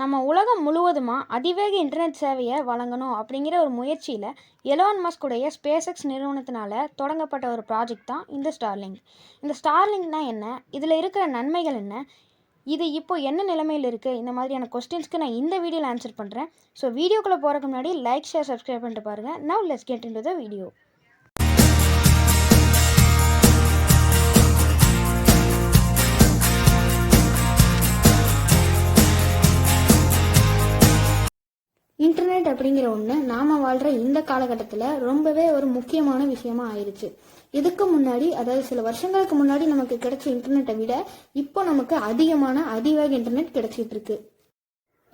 நம்ம உலகம் முழுவதுமா அதிவேக இன்டர்நெட் சேவையை வழங்கணும் அப்படிங்கிற ஒரு முயற்சியில் எலான் மஸ்க் உடைய ஸ்பேஸ் எக்ஸ் நிறுவனத்தினால தொடங்கப்பட்ட ஒரு ப்ராஜெக்ட் தான் இந்த ஸ்டார்லிங்க். இந்த ஸ்டார்லிங்க்னா என்ன, இதில் இருக்கிற நன்மைகள் என்ன, இது இப்போ என்ன நிலைமையில் இருக்குது, இந்த மாதிரியான கொஸ்டின்ஸ்க்கு நான் இந்த வீடியோவில் ஆன்சர் பண்ணுறேன். ஸோ வீடியோக்குள்ளே போகிறதுக்கு முன்னாடி லைக், ஷேர், சப்ஸ்கிரைப் பண்ணிட்டு பாருங்கள். Now let's get into the video. Internet அப்படிங்கிற ஒன்று நாம் வாழ்கிற இந்த காலகட்டத்தில் ரொம்பவே ஒரு முக்கியமான விஷயமா ஆயிடுச்சு. இதுக்கு முன்னாடி, அதாவது சில வருஷங்களுக்கு முன்னாடி நமக்கு கிடைச்ச இன்டர்நெட்டை விட இப்போ நமக்கு அதிவேக இன்டர்நெட் கிடைச்சிட்டு இருக்கு.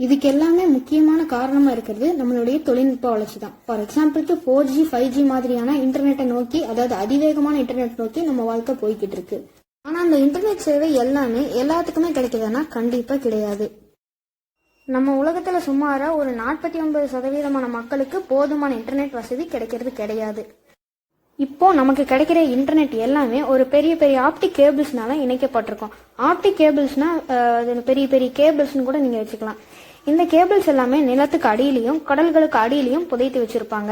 இதுக்கு எல்லாமே முக்கியமான காரணமாக இருக்கிறது நம்மளுடைய தொழில்நுட்ப வளர்ச்சி தான். ஃபார் எக்ஸாம்பிளுக்கு 4G 5G மாதிரியான இன்டர்நெட்டை நோக்கி, அதாவது அதிவேகமான இன்டர்நெட் நோக்கி நம்ம வாழ்க்கை போய்கிட்டு இருக்கு. ஆனால் அந்த இன்டர்நெட் சேவை எல்லாமே எல்லாத்துக்குமே கிடைக்குதுன்னா கண்டிப்பாக கிடையாது. நம்ம உலகத்தில் சுமார ஒரு 49% மக்களுக்கு போதுமான இன்டர்நெட் வசதி கிடைக்கிறது கிடையாது. இப்போ நமக்கு கிடைக்கிற இன்டர்நெட் எல்லாமே ஒரு பெரிய பெரிய ஆப்டிக் கேபிள்ஸ்னால இணைக்கப்பட்டிருக்கும். ஆப்டிக் கேபிள்ஸ்னா பெரிய பெரிய கேபிள்ஸ்னு கூட நீங்கள் வச்சுக்கலாம். இந்த கேபிள்ஸ் எல்லாமே நிலத்துக்கு அடியிலையும் கடல்களுக்கு அடியிலையும் புதைத்து வச்சிருப்பாங்க.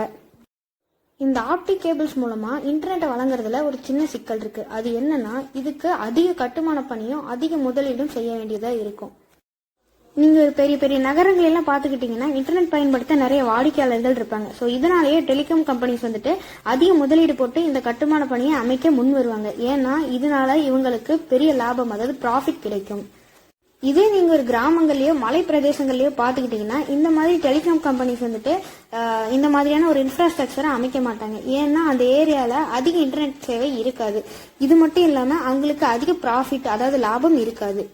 இந்த ஆப்டிக் கேபிள்ஸ் மூலமா இன்டர்நெட்டை வழங்குறதுல ஒரு சின்ன சிக்கல் இருக்கு. அது என்னன்னா, இதுக்கு அதிக கட்டுமான பணியும் அதிக முதலீடும் செய்ய வேண்டியதா இருக்கும். நீங்கள் பெரிய பெரிய நகரங்களெல்லாம் பார்த்துக்கிட்டிங்கன்னா இன்டர்நெட் பயன்படுத்த நிறைய வாடிக்கையாளர்கள் இருப்பாங்க. ஸோ இதனாலேயே டெலிகாம் கம்பெனிஸ் வந்துட்டு அதிக முதலீடு போட்டு இந்த கட்டுமான பணியை அமைக்க முன் வருவாங்க. ஏன்னா இதனால இவங்களுக்கு பெரிய லாபம், அதாவது ப்ராஃபிட் கிடைக்கும். இதே நீங்கள் ஒரு கிராமங்கள்லையோ மலை பிரதேசங்கள்லையோ பார்த்துக்கிட்டிங்கன்னா இந்த மாதிரி டெலிகாம் கம்பெனிஸ் வந்துட்டு இந்த மாதிரியான ஒரு இன்ஃப்ராஸ்ட்ரக்சரை அமைக்க மாட்டாங்க. ஏன்னா அந்த ஏரியாவில் அதிக இன்டர்நெட் சேவை இருக்காது. இது மட்டும் இல்லாமல் அவங்களுக்கு அதிக ப்ராஃபிட், அதாவது லாபம் இருக்காது.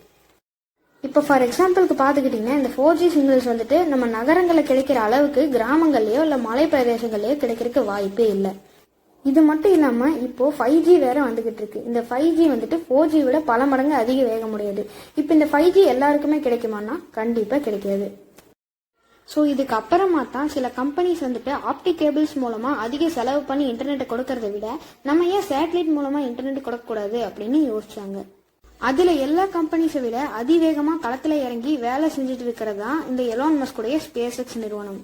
இப்போ ஃபார் எக்ஸாம்பிளுக்கு பார்த்துக்கிட்டிங்கன்னா இந்த 4G சிங்கிள்ஸ் வந்துட்டு நம்ம நகரங்களில் கிடைக்கிற அளவுக்கு கிராமங்கள்லையோ இல்லை மலை பிரதேசங்கள்லையோ கிடைக்கிறதுக்கு வாய்ப்பே இல்லை. இது மட்டும் இல்லாமல் இப்போ 5G வேற வந்துகிட்டு இருக்கு. இந்த 5G வந்துட்டு 4G விட பல மடங்கு அதிக வேகமுடையது. இப்போ இந்த 5G எல்லாருக்குமே கிடைக்குமான்னா கண்டிப்பாக கிடைக்காது. ஸோ இதுக்கு அப்புறமா தான் சில கம்பெனிஸ் வந்துட்டு ஆப்டிக் கேபிள்ஸ் மூலமாக அதிக செலவு பண்ணி இன்டர்நெட்டை கொடுக்கறத விட நம்ம ஏன் சேட்டலைட் மூலமாக இன்டர்நெட் கொடுக்கக்கூடாது அப்படின்னு யோசிச்சாங்க. அதில் எல்லா கம்பெனிஸை விட அதிவேகமாக களத்தில் இறங்கி வேலை செஞ்சுட்டு இருக்கிறது தான் இந்த எலான் மஸ்குடைய ஸ்பேஸ் எக்ஸ் நிறுவனம்.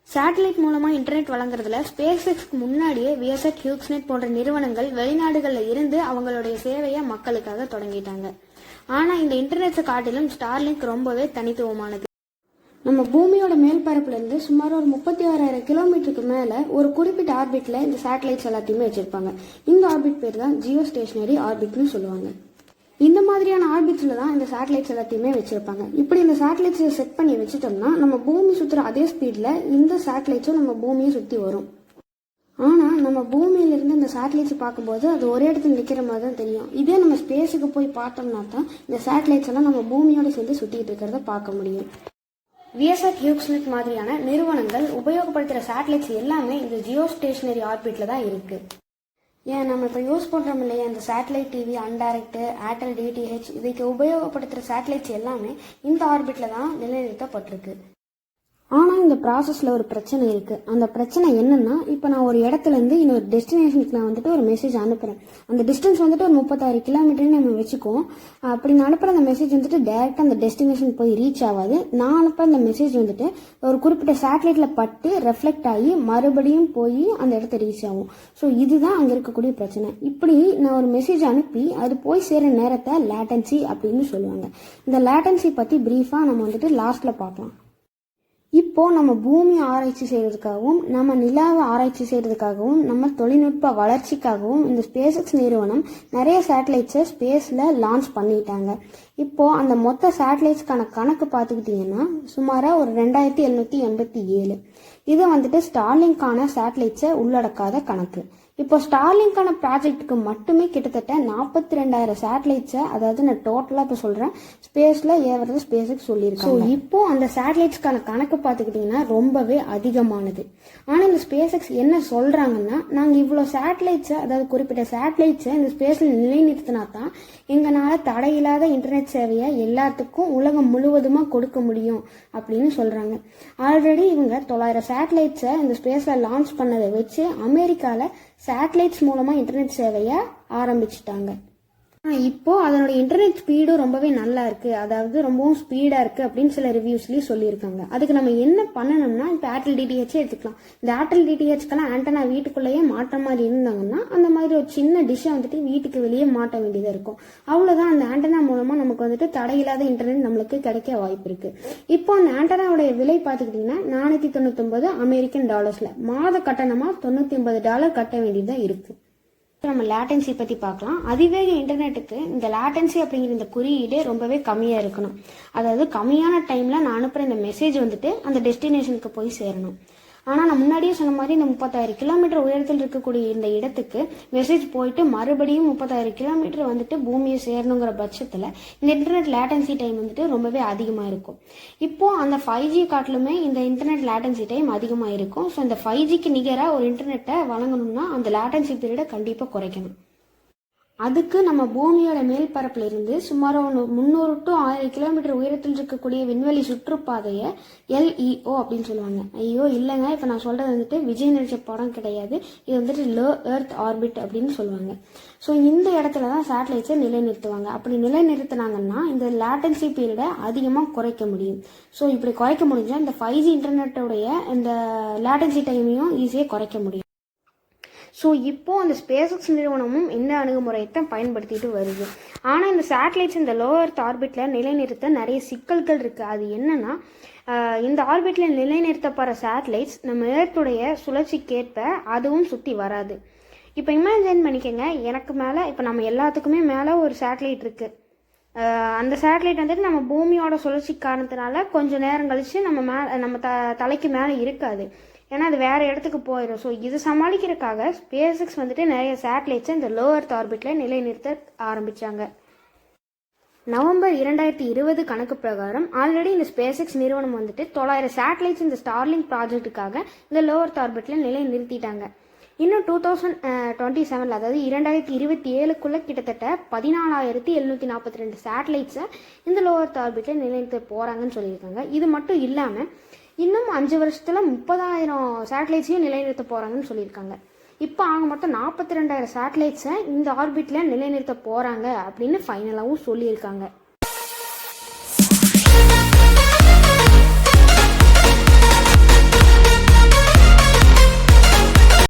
சேட்டலைட் மூலமாக இன்டர்நெட் வழங்குறதுல ஸ்பேஸ் எக்ஸ்க்கு முன்னாடியே விஎஸ்எட், ஹியூக்ஸ்நெட் போன்ற நிறுவனங்கள் வெளிநாடுகளில் இருந்து அவங்களுடைய சேவையை மக்களுக்காக தொடங்கிட்டாங்க. ஆனால் இந்த இன்டர்நெட்டை காட்டிலும் ஸ்டார்லிங்க் ரொம்பவே தனித்துவமானது. நம்ம பூமியோட மேல்பரப்புலேருந்து சுமார் ஒரு 36,000 கிலோமீட்டருக்கு மேலே ஒரு குறிப்பிட்ட ஆர்பிட்டில் இந்த சேட்டலைட்ஸ் எல்லாத்தையுமே வச்சுருப்பாங்க. இந்த ஆர்பிட் பேர் தான் ஜியோ ஸ்டேஷனரி ஆர்பிட்னு சொல்லுவாங்க. இந்த மாதிரியான ஆர்பிட்ஸில் தான் இந்த சேட்டலைட்ஸ் எல்லாத்தையுமே வச்சுருப்பாங்க. இப்படி இந்த சேட்டலைட்ஸை செட் பண்ணி வச்சுட்டோம்னா நம்ம பூமி சுற்றுற அதே ஸ்பீடில் இந்த சேட்டலைட்ஸும் நம்ம பூமியை சுற்றி வரும். ஆனால் நம்ம பூமியிலிருந்து இந்த சேட்டலைட்ஸ் பார்க்கும்போது அது ஒரே இடத்துல நிற்கிற மாதிரி தான் தெரியும். இதே நம்ம ஸ்பேஸுக்கு போய் பார்த்தோம்னா தான் இந்த சேட்டலைட்ஸ் எல்லாம் நம்ம பூமியோட சேர்ந்து சுற்றிட்டு இருக்கிறத பார்க்க முடியும். விஎஸ்எட், ஹியூக்ஸ்நெட் மாதிரியான நிறுவனங்கள் உபயோகப்படுத்துகிற சேட்டலைட்ஸ் எல்லாமே இந்த ஜியோ ஸ்டேஷனரி ஆர்பிட்டில் தான் இருக்குது. ஏன் நம்ம இப்போ யூஸ் பண்ணுறோம் இல்லையா, இந்த சேட்டலைட் டிவி, அன்டைரக்ட், ஏர்டெல் டிடிஹெச், இதுக்கு உபயோகப்படுத்துகிற சேட்டலைட்ஸ் எல்லாமே இந்த ஆர்பிட்டில் தான் நிலைநிறுத்தப்பட்டிருக்கு. ஆனால் இந்த ப்ராசஸில் ஒரு பிரச்சனை இருக்குது. அந்த பிரச்சனை என்னென்னா, இப்போ நான் ஒரு இடத்துலேருந்து இன்னொரு டெஸ்டினேஷனுக்கு நான் வந்துட்டு ஒரு மெசேஜ் அனுப்புகிறேன். அந்த டிஸ்டன்ஸ் வந்துட்டு ஒரு 36 கிலோமீட்டர்னு நம்ம வச்சுக்குவோம். அப்படி நான் அனுப்புகிற அந்த மெசேஜ் வந்துட்டு டேரெக்டாக அந்த டெஸ்டினேஷன் போய் ரீச் ஆகாது. நான் அனுப்புகிற அந்த மெசேஜ் வந்துட்டு ஒரு குறிப்பிட்ட சேட்டலைட்டில் பட்டு ரெஃப்ளெக்ட் ஆகி மறுபடியும் போய் அந்த இடத்த ரீச் ஆகும். ஸோ இதுதான் அங்கே இருக்கக்கூடிய பிரச்சனை. இப்படி நான் ஒரு மெசேஜ் அனுப்பி அது போய் சேர நேரத்தை லேட்டன்சி அப்படின்னு சொல்லுவாங்க. இந்த லேட்டன்சி பற்றி ப்ரீஃபாக நம்ம வந்துட்டு லாஸ்ட்டில் பார்க்கலாம். இப்போ நம்ம பூமி ஆராய்ச்சி செய்யறதுக்காகவும் நம்ம நிலாவை ஆராய்ச்சி செய்யறதுக்காகவும் நம்ம தொழில்நுட்ப வளர்ச்சிக்காகவும் இந்த ஸ்பேஸ் எக்ஸ் நிறுவனம் நிறைய சேட்டலைட்ஸை ஸ்பேஸில் லான்ச் பண்ணிட்டாங்க. இப்போ அந்த மொத்த சேட்டலைட்ஸ்க்கான கணக்கு பார்த்துக்கிட்டிங்கன்னா சுமாராக ஒரு 2787. இது வந்துட்டு ஸ்டார்லிங்கான சேட்டலைட்ஸை உள்ளடக்காத கணக்கு. இப்போ ஸ்டார்லிங்கான ப்ராஜெக்ட்டுக்கு மட்டுமே கிட்டத்தட்ட 42,000 சேட்டலைட்ஸை, அதாவது நான் டோட்டலாக இப்போ சொல்கிறேன், ஸ்பேஸில் ஏவறது ஸ்பேஸ் எக்ஸ் சொல்லியிருக்காங்க. ஸோ இப்போ அந்த சேட்டலைட்ஸ்க்கான கணக்கு பார்த்துக்கிட்டிங்கன்னா ரொம்பவே அதிகமானது. ஆனால் இந்த ஸ்பேஸ் எக்ஸ் என்ன சொல்கிறாங்கன்னா, நாங்கள் இவ்வளோ சேட்டலைட்ஸை, அதாவது குறிப்பிட்ட சேட்டலைட்ஸை இந்த ஸ்பேஸில் நிலைநிறுத்தினா தான் எங்களால் தடையில்லாத இன்டர்நெட் சேவையை எல்லாத்துக்கும் உலகம் முழுவதுமாக கொடுக்க முடியும் அப்படின்னு சொல்கிறாங்க. ஆல்ரெடி இவங்க 900 சேட்டலைட்ஸை இந்த ஸ்பேஸில் லான்ச் பண்ணதை வச்சு அமெரிக்காவில் சேட்டலைட்ஸ் மூலமாக இன்டர்நெட் சேவையை ஆரம்பிச்சிட்டாங்க. இப்போ அதனுடைய இன்டர்நெட் ஸ்பீடும் ரொம்பவே நல்லா இருக்கு, அதாவது ரொம்பவும் ஸ்பீடா இருக்கு அப்படின்னு சில ரிவ்யூஸ்லயும் சொல்லியிருக்காங்க. அதுக்கு நம்ம என்ன பண்ணணும்னா, இப்போ ஏர்டெல் டிடிஹெச்சே எடுத்துக்கலாம். இந்த ஏர்டெல் டிடிஹெச்க்கெல்லாம் ஆண்டனா வீட்டுக்குள்ளேயே மாட்ட மாதிரி இருந்தாங்கன்னா அந்த மாதிரி ஒரு சின்ன டிஷ்ஷை வந்துட்டு வீட்டுக்கு வெளியே மாட்ட வேண்டியதாக இருக்கும். அவ்வளோதான். அந்த ஆண்டனா மூலமா நமக்கு வந்துட்டு தடையில்லாத இன்டர்நெட் நம்மளுக்கு கிடைக்க வாய்ப்பு இருக்கு. இப்போ அந்த ஆண்டனாவுடைய விலை பார்த்துக்கிட்டிங்கன்னா $499 அமெரிக்கன் டாலர்ஸ்ல மாத கட்டணமா $99 கட்ட வேண்டியதாக இருக்கு. நம்ம லேட்டன்சி பற்றி பார்க்கலாம். அதிவேக இன்டர்நெட்டுக்கு இந்த லேட்டன்சி அப்படிங்கிற இந்த குறியீடு ரொம்பவே கம்மியாக இருக்கணும். அதாவது கம்மியான டைமில் நான் அனுப்புகிற இந்த மெசேஜ் வந்துட்டு அந்த டெஸ்டினேஷனுக்கு போய் சேரணும். ஆனால் நான் முன்னாடியே சொன்ன மாதிரி இந்த 30,000 கிலோமீட்டர் உயரத்தில் இருக்கக்கூடிய இந்த இடத்துக்கு மெசேஜ் போயிட்டு மறுபடியும் 30,000 கிலோமீட்டர் வந்துட்டு பூமியை சேரணுங்கிற பட்சத்தில் இந்த இன்டர்நெட் லேட்டன்சி டைம் வந்துட்டு ரொம்பவே அதிகமாக இருக்கும். இப்போது அந்த 5G காட்டிலுமே இந்த இன்டர்நெட் லேட்டன்சி டைம் அதிகமாக இருக்கும். ஸோ இந்த 5Gக்கு நிகராக ஒரு இன்டர்நெட்டை வழங்கணும்னா அந்த லேட்டன்சி பீரியடை கண்டிப்பாக குறைக்கணும். அதுக்கு நம்ம பூமியோட மேல்பரப்புல இருந்து சுமார் 300 to 1000 கிலோமீட்டர் உயரத்தில் இருக்கக்கூடிய விண்வெளி சுற்றுப்பாதையை LEO அப்படின்னு சொல்லுவாங்க. ஐயோ இல்லைங்க, இப்போ நான் சொல்றது வந்துட்டு விஜய் நடிச்ச படம் கிடையாது. இது வந்துட்டு லோ எர்த் ஆர்பிட் அப்படின்னு சொல்லுவாங்க. ஸோ இந்த இடத்துல தான் சேட்டலைட்ஸை நிலைநிறுத்துவாங்க. அப்படி நிலைநிறுத்தினாங்கன்னா இந்த லேட்டன்சி பீரியடை அதிகமாக குறைக்க முடியும். ஸோ இப்படி குறைக்க முடிஞ்சால் இந்த 5G இன்டர்நெட்டோடைய இந்த லேட்டன்சி டைமையும் ஈஸியாக குறைக்க முடியும். ஸோ இப்போது அந்த ஸ்பேஸ்எக்ஸ் நிறுவனமும் இந்த அணுகுமுறையை பயன்படுத்திட்டு வருது. ஆனால் இந்த சேட்டலைட்ஸ் இந்த லோ எர்த் ஆர்பிட்டில் நிலைநிறுத்த நிறைய சிக்கல்கள் இருக்குது. அது என்னன்னா, இந்த ஆர்பிட்டில் நிலைநிறுத்தப்படுற சேட்டலைட்ஸ் நம்ம எர்த்துடைய சுழற்சிக்கேற்ப அதுவும் சுற்றி வராது. இப்போ இமேஜின் பண்ணிக்கங்க, எனக்கு மேலே இப்போ நம்ம எல்லாத்துக்குமே மேலே ஒரு சேட்டலைட் இருக்குது. அந்த சேட்டலைட் வந்துட்டு நம்ம பூமியோட சுழற்சி காரணத்தினால கொஞ்சம் நேரம் கழித்து நம்ம தலைக்கு மேலே இருக்காது. ஏன்னா அது வேறு இடத்துக்கு போயிடும். ஸோ இது சமாளிக்கிறதுக்காக ஸ்பேஸ்எக்ஸ் வந்துட்டு நிறைய சேட்டலைட்ஸை இந்த லோ எர்த் ஆர்பிட்டில் நிலைநிறுத்த ஆரம்பித்தாங்க. நவம்பர் 2020 கணக்கு பிரகாரம் ஆல்ரெடி இந்த ஸ்பேஸ்எக்ஸ் நிறுவனம் வந்துட்டு 900 சேட்டலைட்ஸ் இந்த ஸ்டார்லிங்க் ப்ராஜெக்ட்டுக்காக இந்த லோ எர்த் ஆர்பிட்டில் நிலைநிறுத்திட்டாங்க. இன்னும் 2027 அதாவது 2027க்குள்ளே கிட்டத்தட்ட 14,742 சேட்டலைட்ஸை இந்த லோ எர்த் ஆர்பிட்டில் நிலைநிறுத்த போகிறாங்கன்னு சொல்லியிருக்காங்க. இது மட்டும் இல்லாமல் இன்னும் 5 வருஷத்தில் 30,000 சேட்டலைட்ஸையும் நிலைநிறுத்த போகிறாங்கன்னு சொல்லியிருக்காங்க. இப்போ அவங்க மொத்தம் 42,000 சேட்டலைட்ஸை இந்த ஆர்பிட்டில் நிலைநிறுத்த போகிறாங்க அப்படின்னு ஃபைனலாகவும் சொல்லியிருக்காங்க.